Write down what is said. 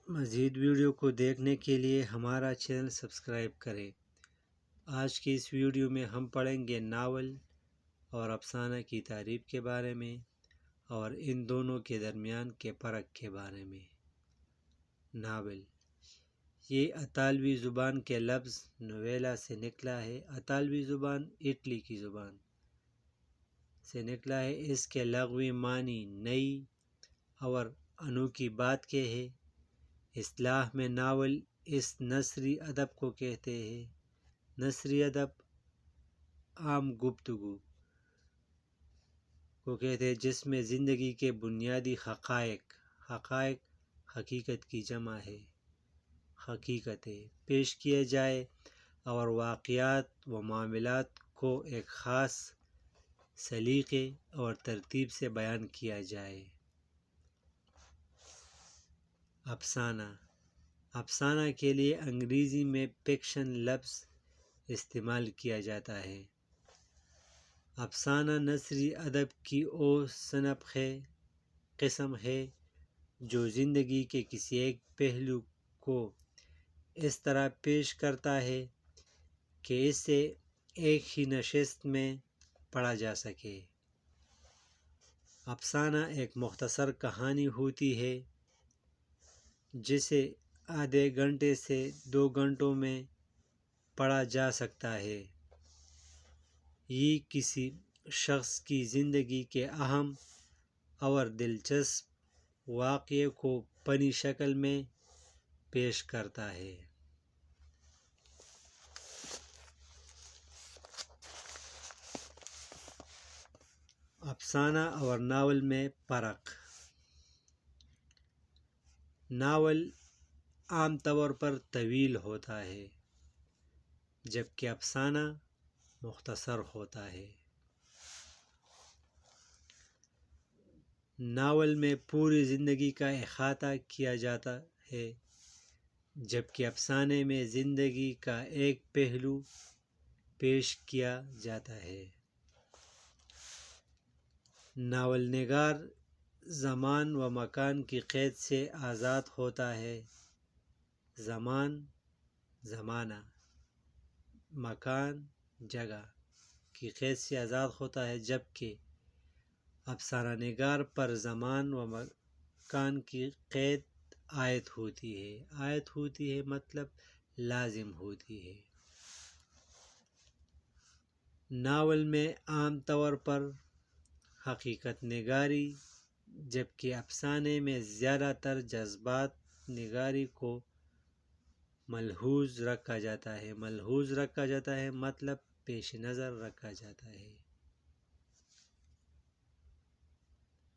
مزید ویڈیو کو دیکھنے کے لیے ہمارا چینل سبسکرائب کریں۔ آج کی اس ویڈیو میں ہم پڑھیں گے ناول اور افسانہ کی تعریف کے بارے میں اور ان دونوں کے درمیان کے فرق کے بارے میں۔ ناول یہ اطالوی زبان کے لفظ نویلا سے نکلا ہے۔ اطالوی زبان اٹلی کی زبان سے نکلا ہے۔ اس کے لغوی معنی نئی اور انوکھی بات کے ہے۔ اصطلاح میں ناول اس نثری ادب کو کہتے ہیں۔ نثری ادب عام گفتگو کو کہتے ہیں جس میں زندگی کے بنیادی حقائق حقیقت کی جمع ہے، حقیقتیں پیش کیے جائے اور واقعات و معاملات کو ایک خاص سلیقے اور ترتیب سے بیان کیا جائے۔ افسانہ کے لیے انگریزی میں فکشن لفظ استعمال کیا جاتا ہے۔ افسانہ نثری ادب کی وہ قسم ہے جو زندگی کے کسی ایک پہلو کو اس طرح پیش کرتا ہے کہ اسے ایک ہی نشست میں پڑھا جا سکے۔ افسانہ ایک مختصر کہانی ہوتی ہے جسے آدھے گھنٹے سے 2 گھنٹوں میں پڑھا جا سکتا ہے۔ یہ کسی شخص کی زندگی کے اہم اور دلچسپ واقعے کو فنی شکل میں پیش کرتا ہے۔ افسانہ اور ناول میں فرق۔ ناول عام طور پر طویل ہوتا ہے جبکہ افسانہ مختصر ہوتا ہے۔ ناول میں پوری زندگی کا احاطہ کیا جاتا ہے جبکہ افسانے میں زندگی کا ایک پہلو پیش کیا جاتا ہے۔ ناول نگار زمان و مکان کی قید سے آزاد ہوتا ہے۔ زمانہ، مکان، جگہ کی قید سے آزاد ہوتا ہے جبکہ افسانہ نگار پر زمان و مکان کی قید عائد ہوتی ہے مطلب لازم ہوتی ہے۔ ناول میں عام طور پر حقیقت نگاری جبکہ افسانے میں زیادہ تر جذبات نگاری کو ملحوظ رکھا جاتا ہے مطلب پیش نظر رکھا جاتا ہے۔